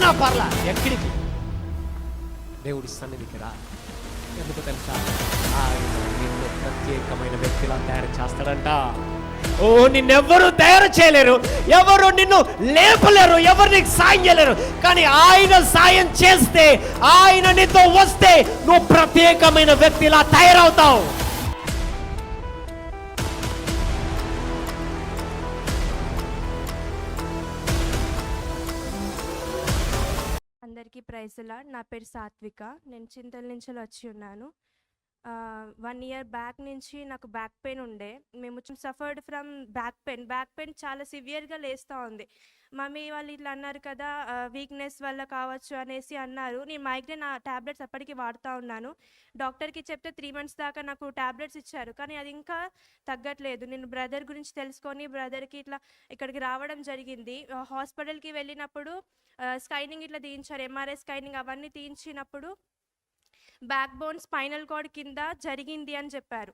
ఏమైనా పర్లా, ఎక్కడికి? దేవుడి సన్నిధికి రా. ఎందుకు తెలుసా? ఆయన నిన్ను ప్రత్యేకమైన వ్యక్తిలా తయారు చేస్తాడంట. ఓ, నిన్నెవ్వరూ తయారు చేయలేరు, ఎవరు నిన్ను లేపలేరు, ఎవరు నీకు సాయం చేయలేరు. కానీ ఆయన సాయం చేస్తే, ఆయన నీతో వస్తే నువ్వు ప్రత్యేకమైన వ్యక్తిలా తయారవుతావు. అందరికీ ప్రైజ్ లార్డ్. నా పేరు సాత్విక. నేను చింతల నుంచి వచ్చి ఉన్నాను. 1 ఇయర్ బ్యాక్ నుంచి నాకు బ్యాక్ పెయిన్ ఉండే. మేము సఫర్డ్ ఫ్రమ్ బ్యాక్ పెయిన్ చాలా సివియర్గా లేస్తూ ఉంది. మమ్మీ వాళ్ళు ఇట్లా అన్నారు కదా, వీక్నెస్ వల్ల కావచ్చు అనేసి అన్నారు. నేను మైగ్రేన్ ట్యాబ్లెట్స్ అప్పటికి వాడుతూ ఉన్నాను. డాక్టర్కి చెప్తే 3 months దాకా నాకు ట్యాబ్లెట్స్ ఇచ్చారు, కానీ అది ఇంకా తగ్గట్లేదు. నేను బ్రదర్ గురించి తెలుసుకొని బ్రదర్కి ఇట్లా ఇక్కడికి రావడం జరిగింది. హాస్పిటల్కి వెళ్ళినప్పుడు స్కైనింగ్ ఇట్లా తీయించారు, ఎంఆర్ఐ స్కైనింగ్ అవన్నీ తీయించినప్పుడు బ్యాక్ బోన్ స్పైనల్ కార్డ్ కింద జరిగింది అని చెప్పారు.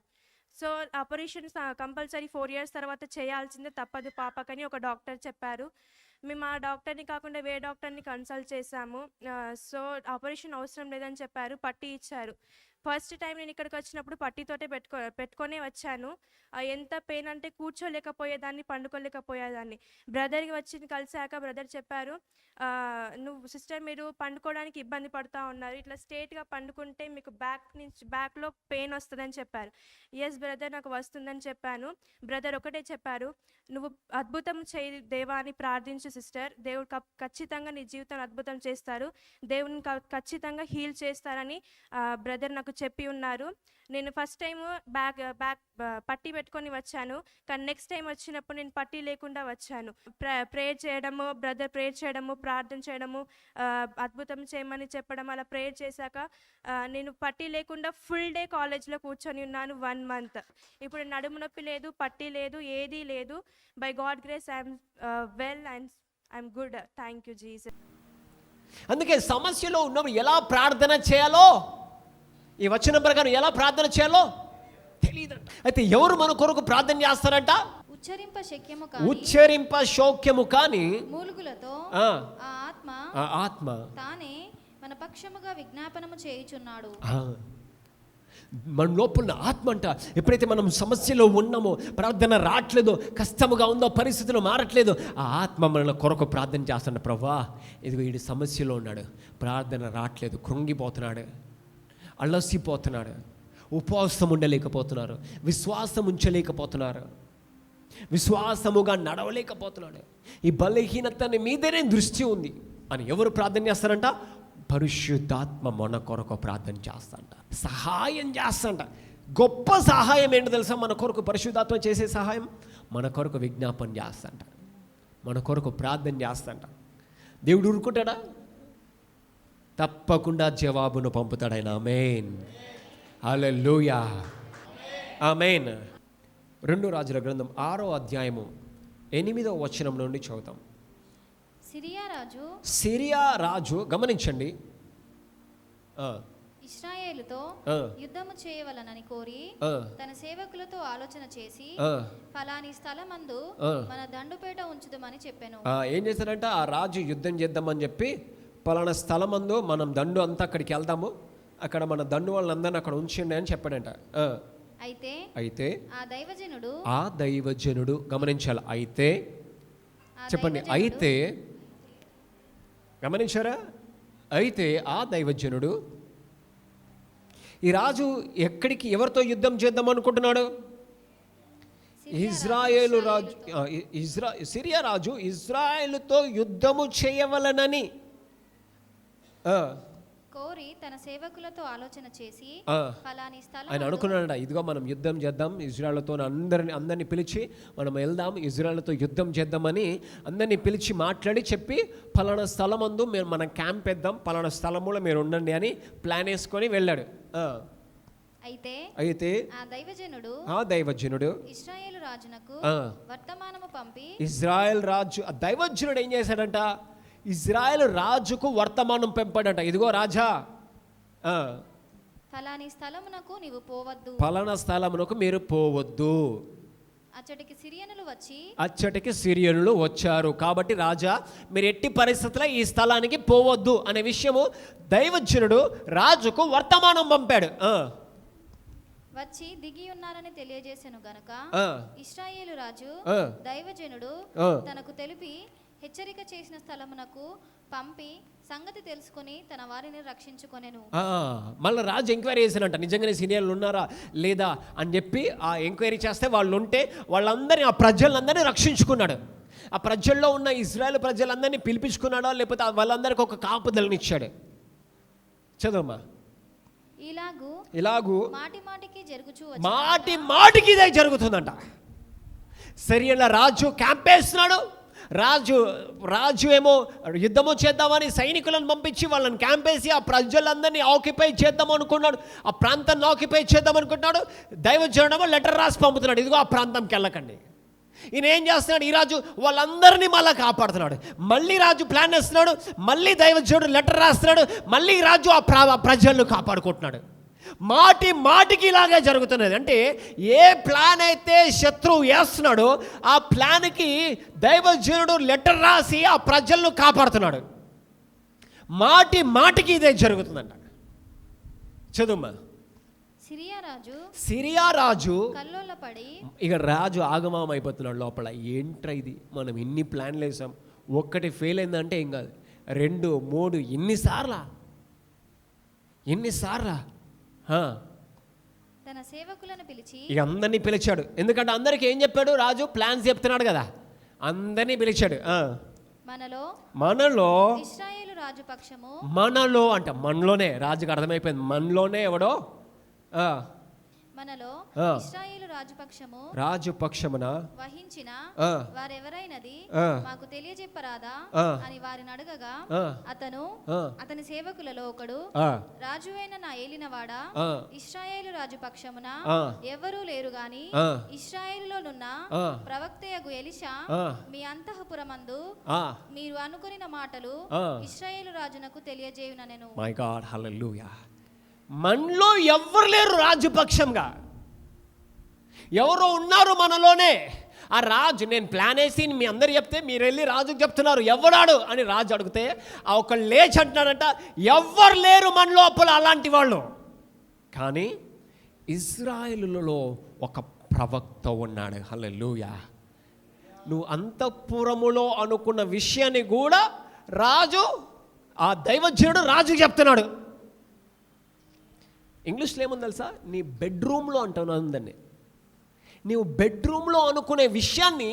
సో ఆపరేషన్ కంపల్సరీ 4 years తర్వాత చేయాల్సిందే, తప్పదు పాపకని ఒక డాక్టర్ చెప్పారు. మేము ఆ డాక్టర్ని కాకుండా వేరే డాక్టర్ని కన్సల్ట్ చేశాము. సో ఆపరేషన్ అవసరం లేదని చెప్పారు, పట్టీ ఇచ్చారు. ఫస్ట్ టైం నేను ఇక్కడికి వచ్చినప్పుడు పట్టీతోటే పెట్టుకొనే వచ్చాను. ఎంత పెయిన్ అంటే కూర్చోలేకపోయేదాన్ని, పండుకోలేకపోయేదాన్ని. బ్రదర్కి వచ్చి కలిసాక బ్రదర్ చెప్పారు, నువ్వు సిస్టర్ మీరు పండుకోవడానికి ఇబ్బంది పడుతూ ఉన్నారు, ఇట్లా స్ట్రేట్గా పండుకుంటే మీకు బ్యాక్లో పెయిన్ వస్తుందని చెప్పారు. ఎస్ బ్రదర్ నాకు వస్తుందని చెప్పాను. బ్రదర్ ఒకటే చెప్పారు, నువ్వు అద్భుతం చేయి దేవా అని ప్రార్థించు సిస్టర్, దేవుడు ఖచ్చితంగా నీ జీవితం అద్భుతం చేస్తారు, దేవుని ఖచ్చితంగా హీల్ చేస్తారని బ్రదర్ నాకు చెప్పి ఉన్నారు. నేను ఫస్ట్ టైం బ్యాక్ పట్టీ పెట్టుకొని వచ్చాను, కానీ నెక్స్ట్ టైం వచ్చినప్పుడు నేను పట్టీ లేకుండా వచ్చాను. ప్రేయర్ చేయడము, బ్రదర్ ప్రేయర్ చేయడము, ప్రార్థన చేయడము, అద్భుతం చేయమని చెప్పడం, అలా ప్రేయర్ చేశాక నేను పట్టీ లేకుండా ఫుల్ డే కాలేజ్లో కూర్చొని ఉన్నాను 1 month. ఇప్పుడు నడుము నొప్పి లేదు, పట్టీ లేదు, ఏదీ లేదు. By God grace I'm well and I'm good. Thank you Jesus. అందుకే సమస్యలో ఉన్నప్పుడు ఎలా ప్రార్థన చేయాలో, ఈ వచనం ప్రకారం ఎలా ప్రార్థన చేయాలో తెలియదంట. అయితే ఎవరు మన కొరకు ప్రార్థన చేస్తారంట? ఉచ్చరింప శోక్యము కాని మూలుగులతో ఆత్మ తానే మన పక్షముగా విజ్ఞాపనము చేయుచున్నాడు. మన లోపల ఆత్మ అంట. ఎప్పుడైతే మనం సమస్యలో ఉన్నామో, ప్రార్థన రావట్లేదో, కష్టముగా ఉందో, పరిస్థితులు మారట్లేదు, ఆ ఆత్మ మన కొరకు ప్రార్థన చేస్తాడు. ప్రభువా, ఇదిగో వీడి సమస్యలో ఉన్నాడు, ప్రార్థన రావట్లేదు, కృంగిపోతున్నాడు, అలసిపోతున్నాడు, ఉపవాసం ఉండలేకపోతున్నారు, విశ్వాసం ఉంచలేకపోతున్నారు, విశ్వాసముగా నడవలేకపోతున్నాడు, ఈ బలహీనతని మీదనే దృష్టి ఉంది అని ఎవరు ప్రార్థన చేస్తారంట? పరిశుద్ధాత్మ మన కొరకు ప్రార్థన చేస్తాంట, సహాయం చేస్తాంట. గొప్ప సహాయం ఏంటో తెలుసా? మన కొరకు పరిశుద్ధాత్మ చేసే సహాయం, మన కొరకు విజ్ఞాపన చేస్తాంట, మన కొరకు ప్రార్థన చేస్తాంట. దేవుడు ఊరుకుంటాడా? తప్పకుండా జవాబును పంపుతాడు ఆయన. ఆమేన్, హల్లెలూయా, ఆమేన్. 2 రాజుల గ్రంథం 6వ అధ్యాయము 8వ వచనం నుండి చదువుతాం. సిరియా రాజు గమనించండి, ఇశ్రాయేలుతో యుద్ధము చేయవలనని కోరి తన సేవకులతో ఆలోచన చేసి ఫలాని స్థలమందు మన దండుపేట ఉంచుదామని చెప్పాను. ఏం చేశాడంట? ఆ రాజు యుద్ధం చేద్దామని చెప్పి పలానా స్థలమందు మనం దండు అంతా అక్కడికి వెళ్దాము, అక్కడ మన దండు వాళ్ళందరినీ అక్కడ ఉంచండి అని చెప్పాడంట. అయితే ఆ దైవజనుడు గమనించాలి. అయితే చెప్పండి, అయితే గమనించారా? అయితే ఆ దైవజనుడు ఈ రాజు ఎక్కడికి, ఎవరితో యుద్ధం చేద్దాం అనుకుంటున్నాడు? ఇజ్రాయేలు రాజు, సిరియా రాజు ఇజ్రాయేలుతో యుద్ధము చేయవలనని కోరి తన సేవకులతో ఆలోచన చేసి ఫలాని స్థలం ఆయన అనుకున్నాడు, ఇదిగో మనం యుద్ధం చేద్దాం, ఇజ్రాయేలుతో అందరిని పిలిచి మనం వెళ్దాం, ఇజ్రాయేలుతో యుద్ధం చేద్దామని అందరినీ పిలిచి మాట్లాడి చెప్పి ఫలానా స్థలమందు మేము మనం క్యాంప్ వేద్దాం, ఫలానా స్థలములో మీరు ఉండండి అని ప్లాన్ వేసుకొని వెళ్ళాడు. అయితే ఆ దైవజనుడు ఇశ్రాయేలు రాజునకు వర్తమానము పంపి, ఇజ్రాయెల్ రాజు ఆ దైవజనుడు ఏం చేశాడంట? ఇజ్రాయెల్ రాజుకు వర్తమానం పంపాడంట. ఇదిగో రాజా, ఫలాని స్థలమునకు నీవు పోవద్దు, ఫలానా స్థలమునకు మీరు పోవద్దు. అచ్చటికి సిరియనులు వచ్చారు. కాబట్టి రాజా, మీరు ఎట్టి పరిస్థితుల్లో ఈ స్థలానికి పోవద్దు అనే విషయము దైవజనుడు రాజుకు వర్తమానం పంపాడు. వచ్చి దిగి ఉన్నారని తెలియజేసెను గనుక ఇశ్రాయేలు రాజు దైవజనుడు తనకు తెలిపి హెచ్చరిక చేసిన స్థలమునకు పంపి సంగతి తెలుసుకొని తన వారిని రక్షించుకొనెను. మళ్ళీ రాజు ఎంక్వైరీ చేశానంట, నిజంగానే సీనియర్లు ఉన్నారా లేదా అని చెప్పి ఆ ఎంక్వైరీ చేస్తే వాళ్ళు ఉంటే వాళ్ళందరినీ, ఆ ప్రజలందరినీ రక్షించుకున్నాడు. ఆ ప్రజల్లో ఉన్న ఇజ్రాయెల్ ప్రజలందరినీ పిలిపించుకున్నాడా, లేకపోతే వాళ్ళందరికీ ఒక కాపుదలనిచ్చాడు. చదవమ్మా. ఇలాగూ మాటి మాటికి ఇదే జరుగుతుందంట. సిరియన్ల రాజు క్యాంప్ వేస్తున్నాడు. రాజు ఏమో యుద్ధము చేద్దామని సైనికులను పంపించి వాళ్ళని క్యాంప్ వేసి ఆ ప్రజలందరినీ ఆక్యుపై చేద్దాం అనుకున్నాడు. ఆ ప్రాంతాన్ని ఆక్యుపై చేద్దాం అనుకుంటున్నాడు. దైవజనుడేమో లెటర్ రాసి పంపుతున్నాడు, ఇదిగో ఆ ప్రాంతంకి వెళ్ళకండి. ఈయన ఏం చేస్తున్నాడు, ఈ రాజు వాళ్ళందరినీ మళ్ళీ కాపాడుతున్నాడు. మళ్ళీ రాజు ప్లాన్ వేస్తున్నాడు, మళ్ళీ దైవజనుడు లెటర్ రాస్తున్నాడు, మళ్ళీ రాజు ఆ ప్రజలను కాపాడుకుంటున్నాడు. మాటికి ఇలాగే జరుగుతున్నది. అంటే ఏ ప్లాన్ అయితే శత్రువు వేస్తున్నాడో ఆ ప్లాన్కి దైవజనుడు లెటర్ రాసి ఆ ప్రజలను కాపాడుతున్నాడు. మాటికి ఇదే జరుగుతుందంట. చదువుమా. సిరియా రాజు కల్లోలపడి, ఇక రాజు ఆగమం అయిపోతున్నాడు లోపల. ఏంట్రా ఇది, మనం ఇన్ని ప్లాన్లు వేసాం, ఒక్కటి ఫెయిల్ అయిందంటే ఏం కాదు, 2, 3 ఎన్నిసార్లా తన సేవకులను పిలిచి ఇక అందరినీ పిలిచాడు. ఎందుకంటే అందరికి ఏం చెప్పాడు రాజు, ప్లాన్స్ చెప్తున్నాడు కదా, అందరినీ పిలిచాడు. మనలో ఇశ్రాయేలు రాజు పక్షము, మనలో అంట, మనలోనే రాజుకు అర్థమైపోయింది, మనలోనే ఎవడో మనలో ఇశ్రాయేలు రాజు పక్షమున వహించిన వారెవరైనది మాకు తెలియజెప్పరాదా అని వారిని అడగగా, అతని సేవకులలో ఒకడు, రాజువైన నా ఏలినవాడా, ఇశ్రాయేలు రాజు పక్షమున ఎవరూ లేరు గాని ఇశ్రాయేలులోనున్న ప్రవక్తయగు ఎలీషా మీ అంతఃపురమందు మీరు అనుకొనిన మాటలు ఇశ్రాయేలు రాజునకు తెలియజేయుననెను. మై గాడ్, హల్లెలూయా. మనలో ఎవ్వరు లేరు రాజుపక్షంగా, ఎవరో ఉన్నారు మనలోనే. ఆ రాజు, నేను ప్లాన్ వేసి మీ అందరు చెప్తే మీరు వెళ్ళి రాజుకు చెప్తున్నారు, ఎవడాడు అని రాజు అడిగితే ఆ ఒకళ్ళు లేచి అంటున్నారంట, ఎవ్వరు లేరు మన లోపల అలాంటి వాళ్ళు. కానీ ఇజ్రాయేలులో ఒక ప్రవక్త ఉన్నాడు. హల్లెలూయా. నువ్వు అంతఃపురములో అనుకున్న విషయాన్ని కూడా రాజు, ఆ దైవజనుడు రాజుకు చెప్తున్నాడు. ఇంగ్లీష్లో ఏముంది తెలుసా, నీ బెడ్రూమ్లో అంటున్నాను దాన్ని. నీవు బెడ్రూమ్లో అనుకునే విషయాన్ని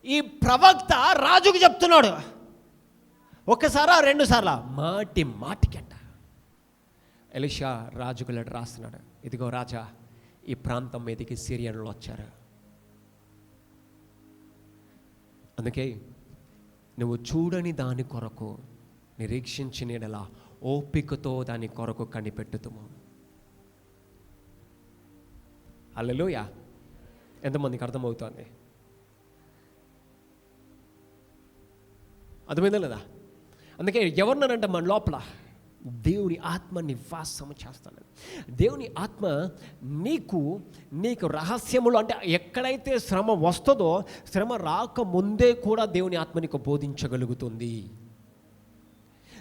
ఈ ప్రవక్త రాజుకు చెప్తున్నాడు. ఒకసారా 2 సార్లా, మాటికి అంట. ఎలీషా రాజుకు లెటర్ రాస్తున్నాడు, ఇదిగో రాజా, ఈ ప్రాంతం మీదకి సిరియన్లు వచ్చారు. అందుకే నువ్వు చూడని దాని కొరకు నిరీక్షించినలా ఓపికతో దాని కొరకు కనిపెట్టుతుము. హల్లెలూయా. ఎంతమందికి అర్థమవుతుంది? అర్థమైందా లేదా? అందుకే ఎవరినంటే మన లోపల దేవుని ఆత్మ నివాసము చేస్తాను. దేవుని ఆత్మ నీకు రహస్యములు, అంటే ఎక్కడైతే శ్రమ వస్తుందో శ్రమ రాకముందే కూడా దేవుని ఆత్మ నీకు బోధించగలుగుతుంది.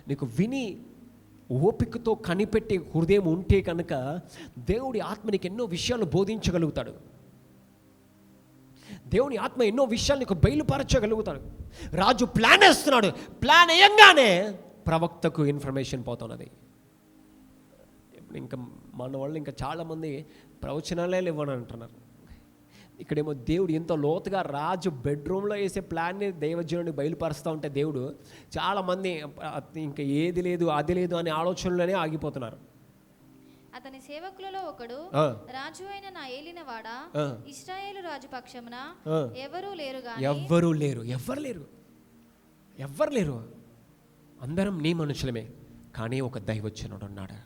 నీకు విని ఓపికతో కనిపెట్టే హృదయం ఉంటే కనుక దేవుడి ఆత్మ నీకు ఎన్నో విషయాలు బోధించగలుగుతాడు. దేవుని ఆత్మ ఎన్నో విషయాలు నీకు బయలుపరచగలుగుతాడు. రాజు ప్లాన్ వేస్తున్నాడు, ప్లాన్ వేయంగానే ప్రవక్తకు ఇన్ఫర్మేషన్ పోతున్నది. ఇంకా మన వాళ్ళు ఇంకా చాలామంది ప్రవచనాలే ఇవ్వని అంటున్నారు. ఇక్కడేమో దేవుడు ఎంతో లోతుగా రాజు బెడ్రూమ్లో వేసే ప్లాన్ని దైవజనుడిని బయలుపరుస్తూ ఉంటే దేవుడు, చాలామంది ఇంకా ఏది లేదు అది లేదు అనే ఆలోచనలోనే ఆగిపోతున్నారు. అతని సేవకులలో ఒకడు, రాజు అయిన నా ఏలినవాడా, ఇశ్రాయేలు రాజు పక్షమున ఎవరు లేరు, అందరం నీ మనుషులమే, కానీ ఒక దైవజనుడు ఉన్నాడు.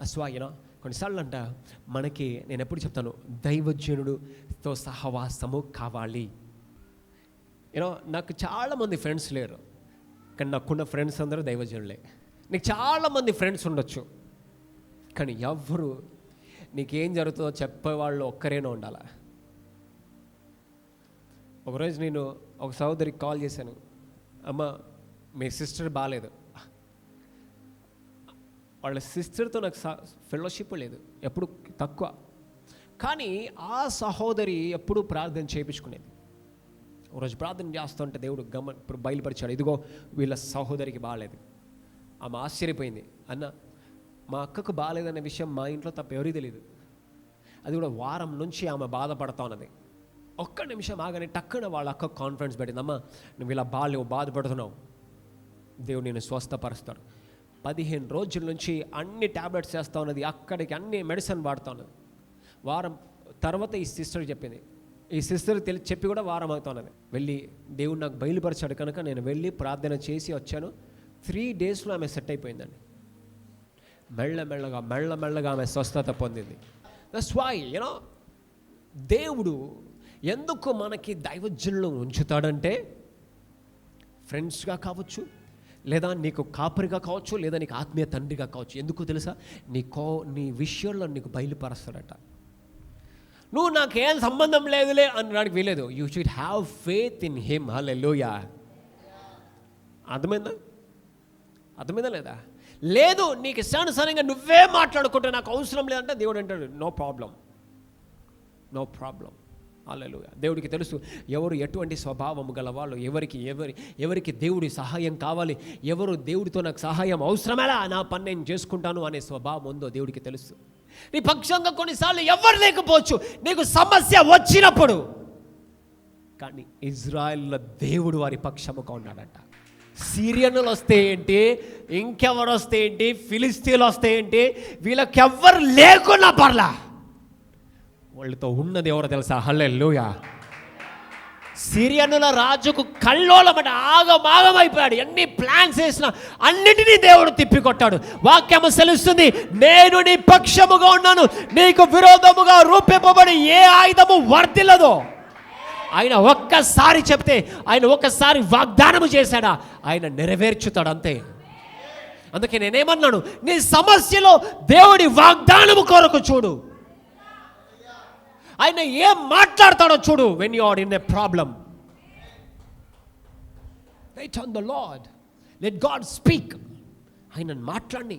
అస్వాయన కొన్నిసార్లు అంట మనకి, నేను ఎప్పుడు చెప్తాను, దైవజనుడితో సహవాసము కావాలి. నాకు చాలామంది ఫ్రెండ్స్ లేరు, కానీ నాకున్న ఫ్రెండ్స్ అందరూ దైవజనులే. నీకు చాలామంది ఫ్రెండ్స్ ఉండొచ్చు, కానీ ఎవ్వరు నీకేం జరుగుతుందో చెప్పేవాళ్ళు ఒక్కరేనో ఉండాలి. ఒకరోజు నేను ఒక సహోదరికి కాల్ చేశాను, అమ్మ మీ సిస్టర్ బాగాలేదు. వాళ్ళ సిస్టర్తో నాకు ఫెలోషిప్ లేదు, ఎప్పుడు తక్కువ. కానీ ఆ సహోదరి ఎప్పుడు ప్రార్థన చేయించుకునేది. ఒకరోజు ప్రార్థన చేస్తుంటే దేవుడు ఇప్పుడు బయలుపరిచాడు, ఇదిగో వీళ్ళ సహోదరికి బాగాలేదు. ఆమె ఆశ్చర్యపోయింది, అన్న మా అక్కకు బాగాలేదనే విషయం మా ఇంట్లో తప్ప ఎవరికి తెలియదు. అది కూడా వారం నుంచి ఆమె బాధపడతా ఉన్నది. ఒక్క నిమిషం ఆగానే టక్కున వాళ్ళ అక్క కాన్ఫిడెన్స్ పెట్టింది, అమ్మ నువ్వు ఇలా బాధపడుతున్నావు, దేవుడు నేను స్వస్థపరుస్తాడు. 15 రోజుల నుంచి అన్ని ట్యాబ్లెట్స్ వేస్తూ ఉన్నది, అక్కడికి అన్ని మెడిసిన్ వాడుతూ ఉన్నది. వారం తర్వాత ఈ సిస్టర్ చెప్పింది, ఈ సిస్టర్ చెప్పి కూడా వారం అవుతున్నది. వెళ్ళి దేవుడు నాకు బయలుపరిచాడు కనుక నేను వెళ్ళి ప్రార్థన చేసి వచ్చాను. 3 డేస్లో ఆమె సెట్ అయిపోయిందండి. మెల్లమెల్లగా ఆమె స్వస్థత పొందింది. దట్స్ వై దేవుడు ఎందుకు మనకి దైవజనులను ఉంచుతాడంటే, ఫ్రెండ్స్గా కావచ్చు, లేదా నీకు కాపరిగా కావచ్చు, లేదా నీకు ఆత్మీయ తండ్రిగా కావచ్చు. ఎందుకు తెలుసా? నీ విషయంలో నీకు బయలుపరుస్తాడట. నువ్వు నాకేం సంబంధం లేదులే అనడానికి వీలేదు. You should have faith in him. Hallelujah. అర్థమైందా లేదా? లేదు నీకు ఇష్టానుసారంగా నువ్వే మాట్లాడుకుంటే నాకు అవసరం లేదంటే దేవుడు అంటాడు నో ప్రాబ్లం. హల్లెలూయా. దేవుడికి తెలుసు ఎవరు ఎటువంటి స్వభావం గలవాళ్ళు, ఎవరికి దేవుడి సహాయం కావాలి, ఎవరు దేవుడితో నాకు సహాయం అవసరమేలా, నా పని నేను చేసుకుంటాను అనే స్వభావం ఉందో దేవుడికి తెలుసు. నీ పక్షంగా కొన్నిసార్లు ఎవరు లేకపోవచ్చు నీకు సమస్య వచ్చినప్పుడు, కానీ ఇజ్రాయెల్లో దేవుడు వారి పక్షముగా ఉన్నాడంట. సిరియన్లు వస్తే ఏంటి, ఇంకెవరు వస్తే ఏంటి, ఫిలిస్తీన్లు వస్తే ఏంటి, వీళ్ళకెవ్వరు లేకున్నా పర్లా, వాళ్ళతో ఉన్నది ఎవరో తెలుసా? హల్లెలూయా. సిరియనుల రాజుకు కల్లోలమట ఆగమాగమైపోయాడు. ఎన్ని ప్లాన్స్ వేసినా అన్నిటినీ దేవుడు తిప్పికొట్టాడు. వాక్యము సెలుస్తుంది, నేను నీ పక్షముగా ఉన్నాను, నీకు విరోధముగా రూపింపబడి ఏ ఆయుధము వర్ధిల్లదో. ఆయన ఒక్కసారి చెప్తే, ఆయన ఒక్కసారి వాగ్దానము చేశాడా, ఆయన నెరవేర్చుతాడు అంతే. అందుకే నేనేమన్నాను, నీ సమస్యలో దేవుడి వాగ్దానము కొరకు చూడు, ఆయన ఏం మాట్లాడతాడో చూడు. When you are in a problem, wait on the lord, let God speak. ఆయన మాట్లాడి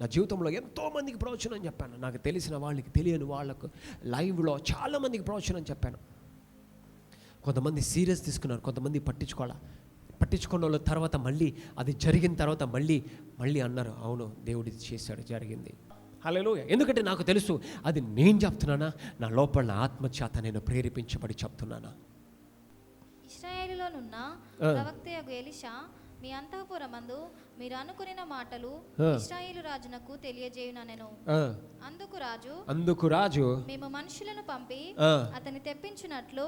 నా జీవితంలో ఎంతోమందికి ప్రవచనం చెప్పాను. నాకు తెలిసిన వాళ్ళకి, తెలియని వాళ్ళకు లైవ్లో చాలామందికి ప్రవచనం చెప్పాను. కొంతమంది సీరియస్ తీసుకున్నారు, కొంతమంది పట్టించుకున్న వాళ్ళ తర్వాత మళ్ళీ అది జరిగిన తర్వాత మళ్ళీ అన్నారు, అవును దేవుడు ఇది చేశాడు, జరిగింది. హల్లెలూయా. ఎందుకంటే నాకు తెలుసు అది నేను చెప్తున్నానా, నా లోపల నా ఆత్మచేత నేను ప్రేరేపించబడి చెప్తున్నానా. ఇశ్రాయేలులోనున్న ప్రవక్తయగు ఎలీషా మీ అంతఃపురమందు మీరు అనుకున్న మాటలు ఇశ్రాయేలు రాజునకు తెలియజేయుననెను. అందుకు రాజు మేము మనుషులను పంపి అతని తెప్పించినట్లు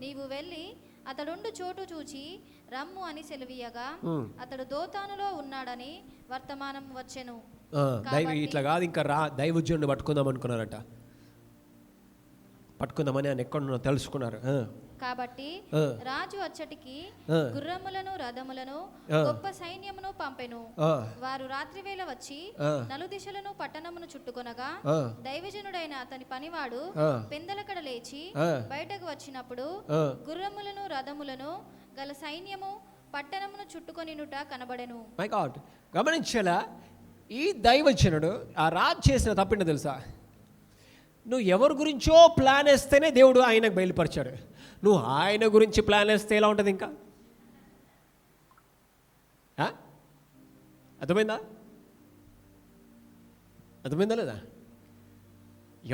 నీవు వెళ్ళి అతడుండు చోటు చూచి రమ్ము అని సెలవీయగా అతడు దోతానులో ఉన్నాడని వర్తమానం వచ్చెను. ఇట్లా కాదు, ఇంకా దైవజనుడిని పట్టుకుందామని ఆయన ఎక్కడ తెలుసుకున్నారు. కాబట్టి రాజు అచ్చటికి గుర్రములను రథములను గొప్ప సైన్యమును పంపెను. వారు రాత్రివేళ వచ్చి నలుదిశలను పట్టణమును చుట్టుకొనగా దైవజనుడైన అతని పనివాడు పెందలకడ లేచి బయటకు వచ్చినప్పుడు గుర్రములను రథములను గల సైన్యము పట్టణమును చుట్టుకొనినుట కనబడెను. My God, గమనించాలా? ఈ దైవజనుడు ఆ రాజు చేసిన తప్పిందో తెలుసా? నువ్వు ఎవరి గురించో ప్లాన్ వేస్తేనే దేవుడు ఆయనకు బయలుపరిచాడు. నువ్వు ఆయన గురించి ప్లాన్ వేస్తే ఎలా ఉంటుంది? ఇంకా అర్థమైందా లేదా?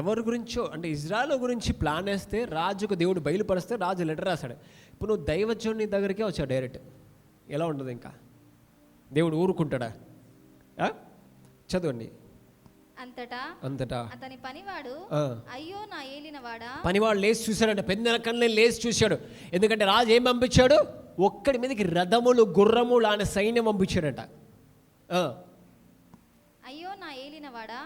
ఎవరి గురించో అంటే ఇజ్రాయెల్ గురించి ప్లాన్ వేస్తే రాజుకు దేవుడు బయలుపరిస్తే రాజు లెటర్ రాశాడు. ఇప్పుడు నువ్వు దైవజనుని దగ్గరికే వచ్చావు డైరెక్ట్, ఎలా ఉంటుంది? ఇంకా దేవుడు ఊరుకుంటాడా? చదవండి. అంతటా అతని పనివాడు అయ్యో నా ఏలినవాడా. పనివాడు లేచి చూశాడంట, పెద్దల కన్నులే లేచి చూశాడు. ఎందుకంటే రాజు ఏం పంపించాడు? ఒక్కడి మీదకి రథములు గుర్రములు అనే సైన్యం పంపించాడంట. అయ్యో నా ఏలినవాడా,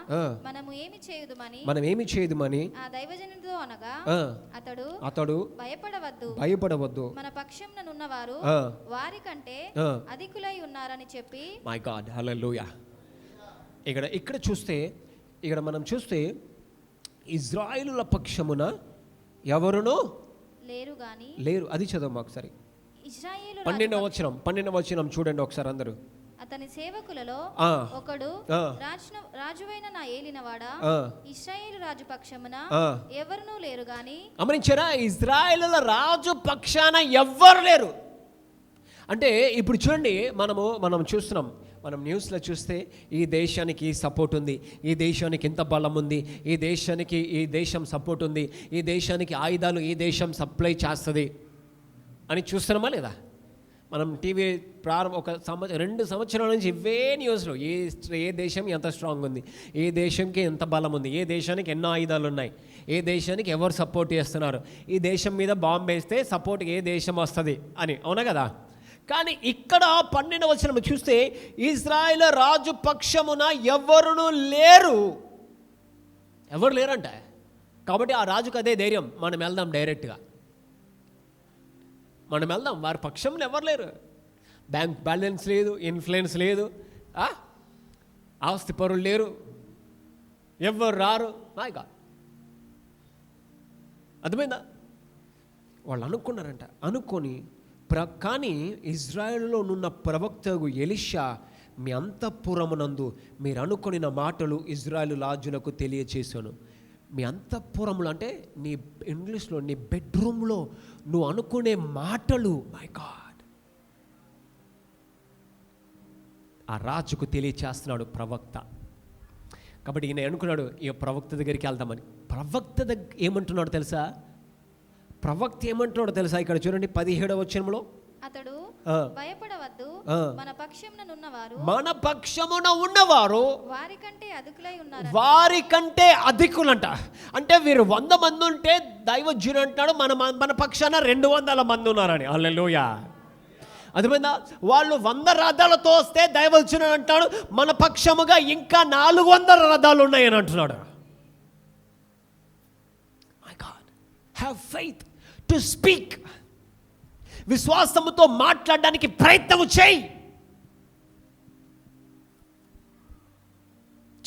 మనం ఏమి చేయుదుమని ఆ దైవజనుడితో అనగా అతడు భయపడవద్దు, మన పక్షంనున్నవారు వారి కంటే అధికులై ఉన్నారని చెప్పి. మై గాడ్, హల్లెలూయా. ఇక్కడ మనం చూస్తే ఇజ్రాయేలుల పక్షమున ఎవరునూ లేరు గాని లేరు. అది చదవమ్మా ఒకసారి. ఇశ్రాయేలు 12వ వచనం చూడండి ఒకసారి అందరూ. అతని సేవకులలో ఒకడు రాజువైన నా ఏలినవాడా, ఇశ్రాయేలు రాజు పక్షమున ఎవరునూ లేరు గాని. గమనించారా? ఇజ్రాయేలుల రాజు పక్షాన ఎవ్వరు లేరు. అంటే ఇప్పుడు చూడండి, మనం చూస్తున్నాం, మనం న్యూస్లో చూస్తే ఈ దేశానికి సపోర్ట్ ఉంది, ఈ దేశానికి ఇంత బలం ఉంది, ఈ దేశం సపోర్ట్ ఉంది, ఈ దేశానికి ఆయుధాలు ఈ దేశం సప్లై చేస్తుంది అని చూస్తున్నామా లేదా? మనం టీవీ ఒక 2 సంవత్సరాల నుంచి ఇవే న్యూస్లో ఏ దేశం ఎంత స్ట్రాంగ్ ఉంది, ఏ దేశంకి ఎంత బలం ఉంది, ఏ దేశానికి ఎన్నో ఆయుధాలు ఉన్నాయి, ఏ దేశానికి ఎవరు సపోర్ట్ చేస్తున్నారు, ఈ దేశం మీద బాంబు వేస్తే సపోర్ట్ ఏ దేశం వస్తుంది అని. అవునా కదా? కానీ ఇక్కడ 12వ వచనం చూస్తే ఇజ్రాయేలు రాజు పక్షమున ఎవరునూ లేరు. ఎవరు లేరంట. కాబట్టి ఆ రాజుకు అదే ధైర్యం, మనం వెళ్దాం డైరెక్ట్గా, మనం వెళ్దాం. వారి పక్షంలో ఎవరు లేరు. బ్యాంక్ బ్యాలెన్స్ లేదు, ఇన్ఫ్లుయెన్స్ లేదు, ఆస్తి పరులు లేరు, ఎవరు రారు. నాయగా అర్థమైందా? వాళ్ళు అనుకున్నారంట. అనుకొని కానీ ఇజ్రాయేలులో ఉన్న ప్రవక్తకు ఎలీషా, మీ అంతఃపురమునందు మీరు అనుకొనిన మాటలు ఇజ్రాయేలు రాజులకు తెలియచేశాను. మీ అంతఃపురములు అంటే నీ ఇంగ్లీష్లో నీ బెడ్రూమ్లో నువ్వు అనుకునే మాటలు, మై గాడ్, ఆ రాజుకు తెలియచేస్తున్నాడు ప్రవక్త. కాబట్టి ఈయన అనుకున్నాడు ఈ ప్రవక్త దగ్గరికి వెళ్దామని. ప్రవక్త ఏమంటున్నాడు తెలుసా? ప్రవక్త ఏమంటున్నాడు తెలుసా? ఇక్కడ చూడండి 17వ వచనంలో, అతడు భయపడవద్దు, మన పక్షమున ఉన్నవారు వారికంటే అధికులంట. అంటే వీరు 100 మంది ఉంటే దైవజనుడు అంటాడు మన పక్షాన 200 మంది ఉన్నారని. హల్లెలూయా. అర్థమైందా? వాళ్ళు 100 రథాలతో వస్తే దైవజనుడు అంటాడు మన పక్షముగా ఇంకా 400 రథాలు ఉన్నాయని అంటున్నాడు. My God, have faith to speak. విశ్వాసముతో మాట్లాడడానికి ప్రయత్నం చేయి.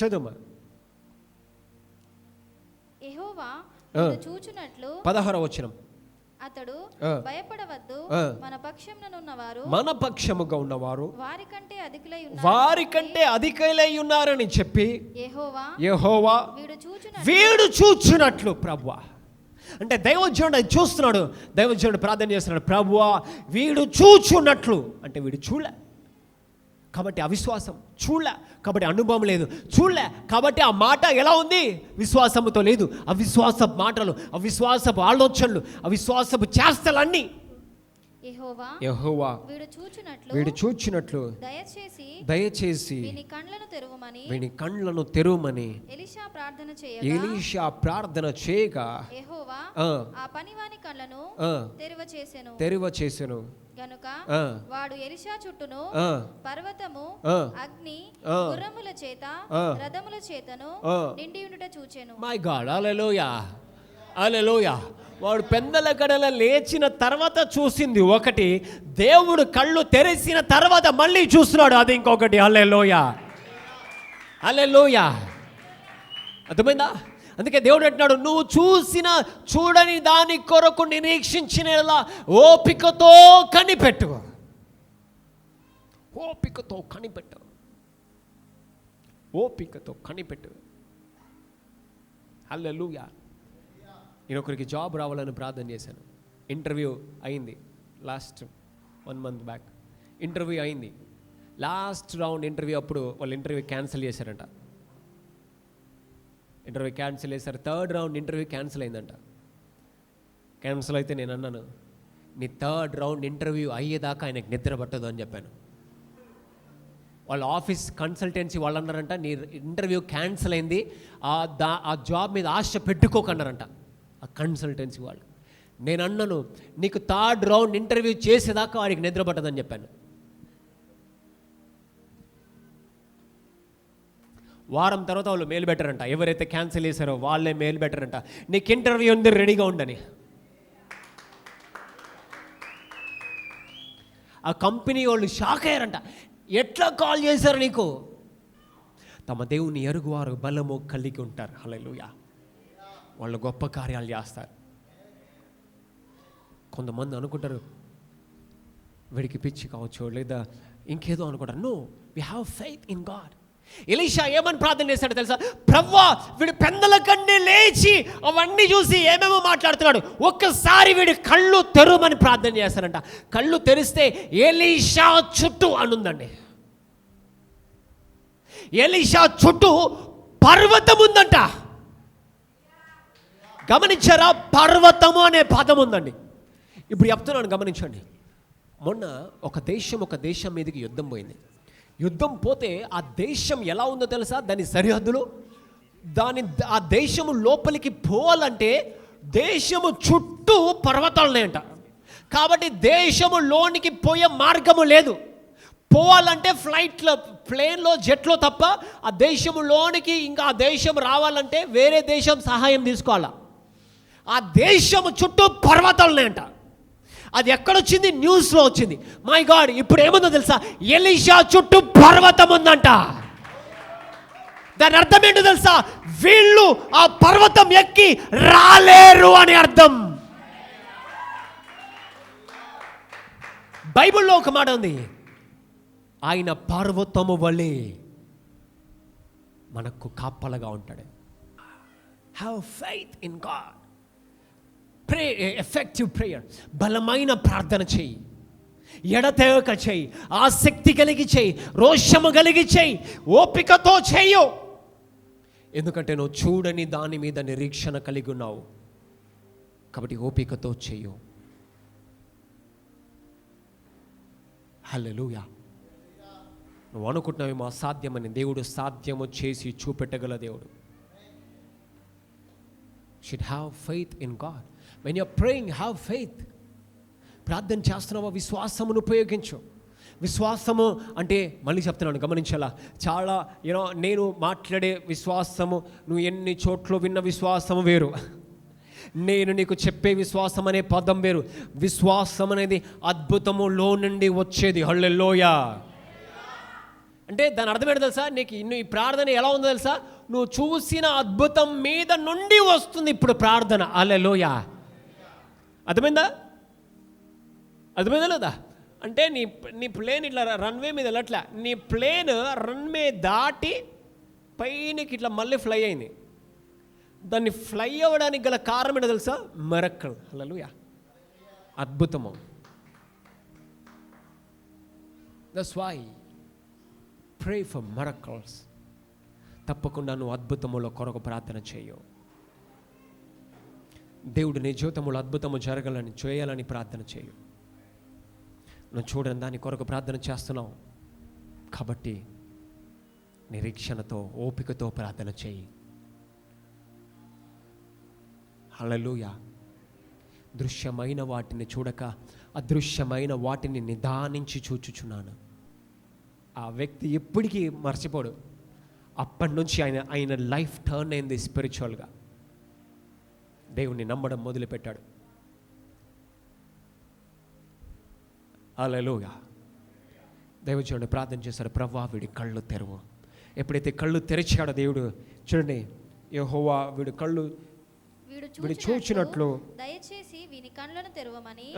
చదువు. యెహోవా చూచునట్లు 16వ వచనం, అతడు భయపడవద్దు, మన పక్షముగా ఉన్నవారు వారికంటే అధికులై ఉన్నారని చెప్పి యెహోవా వీడు చూచునట్లు. ప్రభువా అంటే దైవజనుడు అది చూస్తున్నాడు. దైవజనుడు ప్రార్థన చేస్తున్నాడు, ప్రభువా వీడు చూచున్నట్లు. అంటే వీడు చూడలే కాబట్టి అవిశ్వాసం, చూడలే కాబట్టి అనుభవం లేదు, చూడలే కాబట్టి ఆ మాట ఎలా ఉంది? విశ్వాసముతో లేదు. అవిశ్వాసపు మాటలు, అవిశ్వాసపు ఆలోచనలు, అవిశ్వాసపు చేష్టలన్నీ. యెహోవా వీడు చూచినట్లు దయచేసి వీని కండ్లను తెరువమని ఎలీషా ప్రార్థన చేయగా ఆ పనివాని కళ్ళను తెరువచేసెను. గనుక వాడు ఎలీషా చుట్టూను పర్వతము, అగ్ని, గుర్రముల చేత, రథముల చేతను నిండి ఉండుట చూచెను. మై గాడ్, హల్లెలూయా, హల్లెలూయా. వాడు పెందల గడల లేచిన తర్వాత చూసింది ఒకటి, దేవుడు కళ్ళు తెరిచిన తర్వాత మళ్ళీ చూస్తున్నాడు అది ఇంకొకటి. హల్లెలూయా, హల్లెలూయా. అర్థమైందా? అందుకే దేవుడు అంటున్నాడు, నువ్వు చూడని దాని కొరకు నిరీక్షించినలా ఓపికతో కనిపెట్టు. ఓపికతో కనిపెట్టు. ఓపికతో కనిపెట్టు. హల్లెలూయా. నేను ఒకరికి జాబ్ రావాలని ప్రార్థన చేశాను. ఇంటర్వ్యూ అయింది లాస్ట్ 1 month బ్యాక్. ఇంటర్వ్యూ అయింది. లాస్ట్ రౌండ్ ఇంటర్వ్యూ అప్పుడు వాళ్ళు ఇంటర్వ్యూ క్యాన్సిల్ చేశారంట. ఇంటర్వ్యూ క్యాన్సిల్ చేశారు. 3rd రౌండ్ ఇంటర్వ్యూ క్యాన్సిల్ అయిందంట. క్యాన్సిల్ అయితే నేను అన్నాను, నీ 3rd రౌండ్ ఇంటర్వ్యూ అయ్యేదాకా ఆయనకు నిద్ర పట్టదు అని చెప్పాను. వాళ్ళ ఆఫీస్ కన్సల్టెన్సీ వాళ్ళు అన్నారంట, నీ ఇంటర్వ్యూ క్యాన్సిల్ అయింది, ఆ జాబ్ మీద ఆశ పెట్టుకోకన్నారంట ఆ కన్సల్టెన్సీ వాళ్ళు. నేను అన్నాను, నీకు 3rd రౌండ్ ఇంటర్వ్యూ చేసేదాకా వాడికి నిద్ర పట్టదని చెప్పాను. వారం తర్వాత వాళ్ళు మెయిల్ పెట్టారంట, ఎవరైతే క్యాన్సిల్ చేశారో వాళ్ళే మెయిల్ పెట్టారంట, నీకు ఇంటర్వ్యూ ఉంది రెడీగా ఉండని. ఆ కంపెనీ వాళ్ళు షాక్ అయ్యారంట, ఎట్లా కాల్ చేశారు నీకు? తమ దేవుని ఎరుగువారు బలము కలిగి ఉంటారు. హల్లెలూయా. వాళ్ళు గొప్ప కార్యాలు చేస్తారు. కొంతమంది అనుకుంటారు వీడికి పిచ్చి కావచ్చు లేదా ఇంకేదో అనుకుంటారు. No, we have faith in God. Elisha ఏమని ప్రార్థన చేశాడో తెలుసా? ప్రభువా, వీడు పెందల కన్నీ లేచి అవన్నీ చూసి ఏమేమో మాట్లాడుతున్నాడు, ఒక్కసారి వీడి కళ్ళు తెరుమని ప్రార్థన చేశారంట. కళ్ళు తెరిస్తే ఎలీషా చుట్టూ అనుందండి. ఎలీషా చుట్టూ పర్వతం ఉందంట. గమనించారా? పర్వతము అనే పదం ఉందండి. ఇప్పుడు చెప్తున్నాను, గమనించండి. మొన్న ఒక దేశం మీదకి యుద్ధం పోయింది. యుద్ధం పోతే ఆ దేశం ఎలా ఉందో తెలుసా? దాని సరిహద్దులు, ఆ దేశము లోపలికి పోవాలంటే దేశము చుట్టూ పర్వతాలు ఉన్నాయంట. కాబట్టి దేశము లోనికి పోయే మార్గము లేదు. పోవాలంటే ఫ్లైట్లో, ప్లేన్లో, జెట్లో తప్ప ఆ దేశము లోనికి ఇంకా ఆ దేశం రావాలంటే వేరే దేశం సహాయం తీసుకోవాలా. ఆ దేశము చుట్టూ పర్వతాలు ఉన్నాయంట. అది ఎక్కడొచ్చింది? న్యూస్లో వచ్చింది. మై గాడ్, ఇప్పుడు ఏముందో తెలుసా? ఎలీషా చుట్టూ పర్వతం ఉందంట. దాని అర్థం ఏంటో తెలుసా? వీళ్ళు ఆ పర్వతం ఎక్కి రాలేరు అని అర్థం. బైబిల్లో ఒక మాట ఉంది, ఆయన పర్వతము వలె మనకు కాపలగా ఉంటాడు. Have faith in God. Pray, effective prayer. బలమైన ప్రార్థన చెయ్యి, ఎడతెగక చెయ్యి, ఆసక్తి కలిగి చెయ్యి, రోషము కలిగి చెయ్యి, ఓపికతో చెయ్యు. ఎందుకంటే నువ్వు చూడని దాని మీద నిరీక్షణ కలిగి ఉన్నావు కాబట్టి ఓపికతో చెయ్యు. హల్లెలూయా. నువ్వు అనుకుంటున్నావేమో అసాధ్యమని, దేవుడు సాధ్యము చేసి చూపెట్టగల దేవుడు. should have faith in God. When you're praying, have faith. ప్రార్థన చేస్తున్నావా? విశ్వాసమును ఉపయోగించు. విశ్వాసము అంటే మళ్ళీ చెప్తున్నాను, గమనించాలా. చాలా నేను మాట్లాడే విశ్వాసము, నువ్వు ఎన్ని చోట్ల విన్న విశ్వాసము వేరు, నేను నీకు చెప్పే విశ్వాసం అనే పదం వేరు. విశ్వాసం అనేది అద్భుతములో నుండి వచ్చేది. హల్లెలూయా. అంటే దాని అర్థం ఏంటో తెలుసా? నీకు ఈ ప్రార్థన ఎలా ఉందో తెలుసా? నువ్వు చూసిన అద్భుతం మీద నుండి వస్తుంది ఇప్పుడు ప్రార్థన. హల్లెలూయా. అర్థమైందా లేదా? అంటే నీ ప్లేన్ ఇట్లా రన్వే మీద వెళ్ళట్లా, నీ ప్లేన్ రన్వే దాటి పైనకి ఇట్లా మళ్ళీ ఫ్లై అయింది. దాన్ని ఫ్లై అవ్వడానికి గల కారణం ఏంటో తెలుసా? మిరకల్. హల్లెలూయా. అద్భుతము. That's why pray for miracles. తప్పకుండా నువ్వు అద్భుతముల కొరకు ప్రార్థన చేయు. దేవుడు నీ జీవితంలో అద్భుతము జరగాలని, చేయాలని ప్రార్థన చేయు. నువ్వు చూడని దాని కొరకు ప్రార్థన చేస్తున్నావు కాబట్టి నిరీక్షణతో, ఓపికతో ప్రార్థన చేయి. హల్లెలూయా. దృశ్యమైన వాటిని చూడక అదృశ్యమైన వాటిని నిదానించి చూచుచున్నాను. ఆ వ్యక్తి ఎప్పటికీ మర్చిపోడు. అప్పటి నుంచి ఆయన లైఫ్ టర్న్ అయింది స్పిరిచువల్గా. దేవుణ్ణి నమ్మడం మొదలుపెట్టాడు. హల్లెలూయా. దైవజనుడు ప్రార్థన చేశాడు, ప్రభువా వీడి కళ్ళు తెరువు. ఎప్పుడైతే కళ్ళు తెరిచాడో దేవుడు, చూడండి, యెహోవా వీడు చూచినట్లు దయచేసి వీని కళ్ళను తెరవమని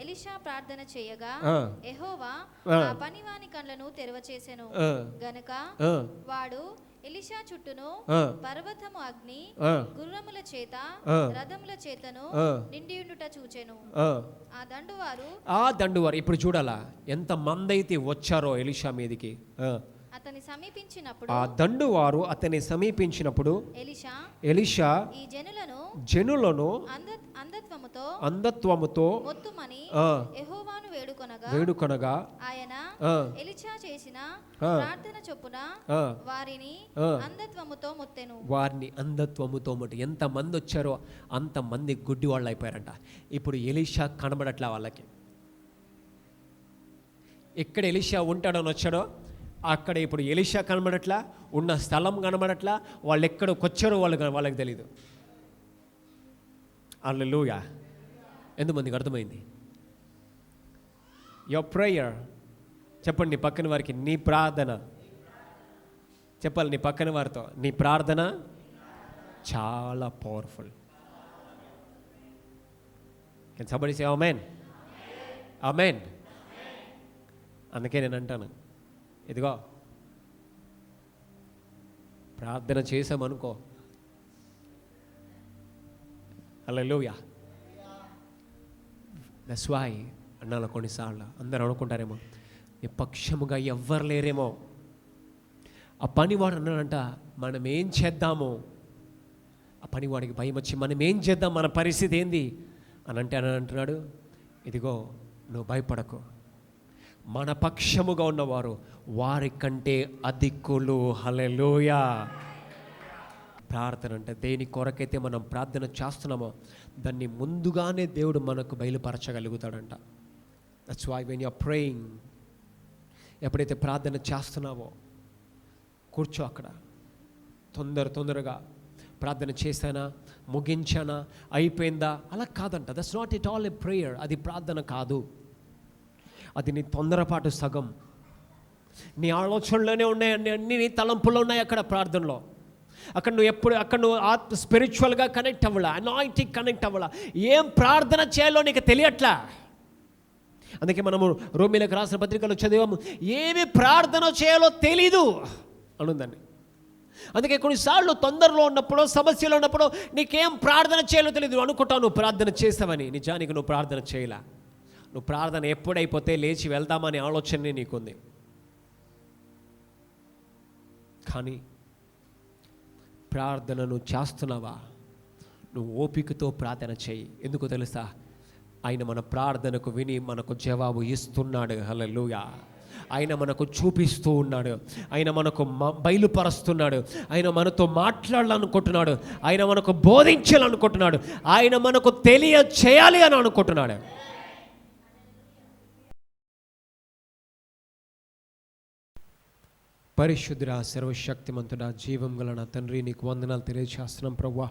ఎలీషా ప్రార్థన చేయగా యెహోవా ఆ పనివాని కళ్ళను తెరవచేసెను. గనుక వాడు ఎలీషా చుట్టూను పర్వతము అగ్ని, గుర్రముల చేత, రథముల చేతను నిండియుండుట చూచెను. ఆ దండువారు ఇప్పుడు చూడాలా ఎంత మందైతే వచ్చారో ఎలీషా మీదికి. అతని సమీపించినప్పుడు, ఆ దండువారు అతని సమీపించినప్పుడు ఎలీషా ఈ జనులను అంధత్వముతో మొత్తుమని యెహోవాను వేడుకొనగా ఆయన ఎలీషా చేసిన ప్రార్థన చొప్పున వారిని అంధత్వముతో మొత్తెను. వారిని అంధత్వముతో మొట్టి. ఎంత మంది వచ్చారో అంత మంది గుడ్డి వాళ్ళు అయిపోయారంట. ఇప్పుడు ఎలీషా కనబడట్లా వాళ్ళకి. ఎక్కడ ఎలీషా ఉంటాడని వచ్చాడో అక్కడ ఇప్పుడు ఎలీషా కనబడట్లా, ఉన్న స్థలం కనబడట్లా, వాళ్ళు ఎక్కడికి వచ్చారో వాళ్ళకి తెలీదు. హల్లెలూయా. ఎంతమందికి అర్థమైంది? యువర్ ప్రేయర్, చెప్పండి నీ పక్కన వారికి, నీ ప్రార్థన చెప్పాలి. నీ పక్కన వారితో, నీ ప్రార్థన చాలా powerful. Can somebody say amen? Amen. అందుకే నేను అంటాను, ఇదిగో ప్రార్థన చేసామనుకో, హల్లెలూయా. దట్స్ వై అన్నాను కొన్నిసార్లు. అందరూ అనుకుంటారేమో నీ పక్షముగా ఎవ్వరు లేరేమో. ఆ పనివాడు అన్నాడంట, మనం ఏం చేద్దాము? ఆ పనివాడికి భయం వచ్చి మనం ఏం చేద్దాం, మన పరిస్థితి ఏంది అని అంటున్నాడు, ఇదిగో నువ్వు భయపడకు, మన పక్షముగా ఉన్నవారు వారి కంటే అధికులు. హల్లెలూయా. ప్రార్థన అంటే దేని కొరకైతే మనం ప్రార్థన చేస్తున్నామో దాన్ని ముందుగానే దేవుడు మనకు బయలుపరచగలుగుతాడంట. That's why when you are praying, ఎప్పుడైతే ప్రార్థన చేస్తున్నావో కూర్చో అక్కడ. తొందరగా ప్రార్థన చేశానా, ముగించానా, అయిపోయిందా, అలా కాదంట. That's not it all a prayer. అది ప్రార్థన కాదు, అది నీ తొందరపాటు సగం. నీ ఆలోచనలోనే ఉన్నాయి, అన్ని నీ తలంపులో ఉన్నాయి అక్కడ ప్రార్థనలో. అక్కడ నువ్వు స్పిరిచువల్గా కనెక్ట్ అవ్వాలా, అనాయింటింగ్ కనెక్ట్ అవ్వాలా, ఏం ప్రార్థన చేయాలో నీకు తెలియట్లా. అందుకే మనము రోమీలకు రాసిన పత్రికలో చదివాము, ఏమి ప్రార్థన చేయాలో తెలీదు అనుందండి. అందుకే కొన్నిసార్లు తొందరలో ఉన్నప్పుడు, సమస్యలో ఉన్నప్పుడు నీకేం ప్రార్థన చేయాలో తెలియదు. అనుకుంటావు నువ్వు ప్రార్థన చేస్తావని, నిజానికి నువ్వు ప్రార్థన చేయలా. నువ్వు ప్రార్థన ఎప్పుడైపోతే లేచి వెళ్దామనే ఆలోచనే నీకుంది. కానీ ప్రార్థనను చేస్తున్నావా? నువ్వు ఓపికతో ప్రార్థన చేయి. ఎందుకు తెలుసా? ఆయన మన ప్రార్థనకు విని మనకు జవాబు ఇస్తున్నాడు. హల్లెలూయా. ఆయన మనకు చూపిస్తూ ఉన్నాడు, ఆయన మనకు బయలుపరుస్తున్నాడు, ఆయన మనతో మాట్లాడాలనుకుంటున్నాడు, ఆయన మనకు బోధించాలనుకుంటున్నాడు, ఆయన మనకు తెలియచేయాలి అని అనుకుంటున్నాడు. పరిశుద్ధుడా, సర్వశక్తిమంతుడా, జీవం గల నా తండ్రి, నీకు వందనాలు తెలియజేస్తున్నాం ప్రభువా.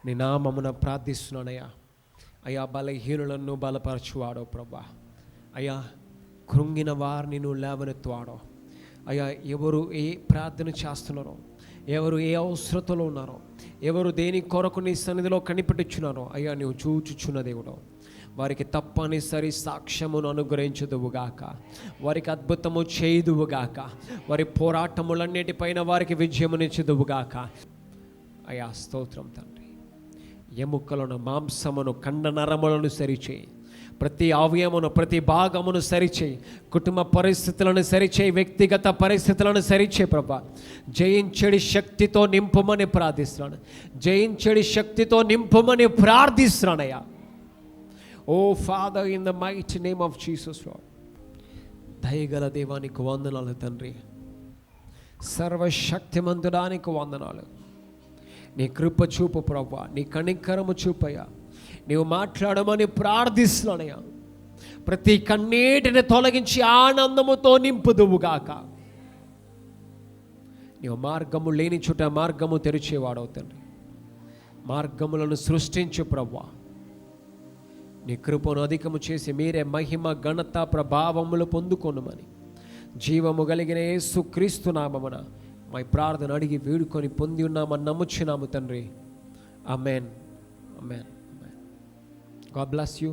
నీ నామమున ప్రార్థిస్తున్నానయ్యా. అయ్యా, బలహీనులను బలపరచువాడో ప్రభువా. అయ్యా, కృంగిన వారిని నువ్వు లేవనెత్తువాడో. అయ్యా, ఎవరు ఏ ప్రార్థన చేస్తున్నారో, ఎవరు ఏ అవసరతలో ఉన్నారో, ఎవరు దేని కొరకు నీ సన్నిధిలో కనిపెట్టుచున్నారో, అయ్యా నువ్వు చూచుచున్న దేవుడు, వారికి తప్పనిసరి సాక్ష్యమును అనుగ్రహించుదువుగాక, వారికి అద్భుతము చేయుదువుగాక, వారి పోరాటములన్నిటిపైన వారికి విజయమునిచ్చుదువుగాక. అయ్యా స్తోత్రం తండ్రి. ఎముకలను, మాంసమును, కండ నరములను సరిచేయి, ప్రతి అవయమును, ప్రతి భాగమును సరిచేయి, కుటుంబ పరిస్థితులను సరిచేయి, వ్యక్తిగత పరిస్థితులను సరిచేయి ప్రభా. జయించడి శక్తితో నింపుమని ప్రార్థిస్తున్నాను, జయించడి శక్తితో నింపుమని ప్రార్థిస్తున్నానయ్యా. Oh father, in the mighty name of Jesus lord. దయగల దేవానికి వందనాలు తండ్రి, సర్వశక్తిమంతుడానికి వందనాలు. నీ కృప చూపు ప్రభా, నీ కనికరము చూపయ్యా. నీవు మాట్లాడమని ప్రార్థిస్తున్నానయ్యా. ప్రతి కన్నీటిని తొలగించి ఆనందముతో నింపుదువుగాక. నీవు మార్గము లేని చోట మార్గము తెరిచేవాడవు తండ్రి. మార్గములను సృష్టించు ప్రభా. నీ కృపను అధికము చేసి మీరే మహిమ, ఘనత, ప్రభావములు పొందుకొనుమని జీవము కలిగిన యేసు క్రీస్తు నామమున మా ప్రార్థన అడిగి వేడుకొని పొంది ఉన్నామని నమ్ముచున్నాము తండ్రి. ఆమేన్, ఆమేన్, ఆమేన్. God bless you.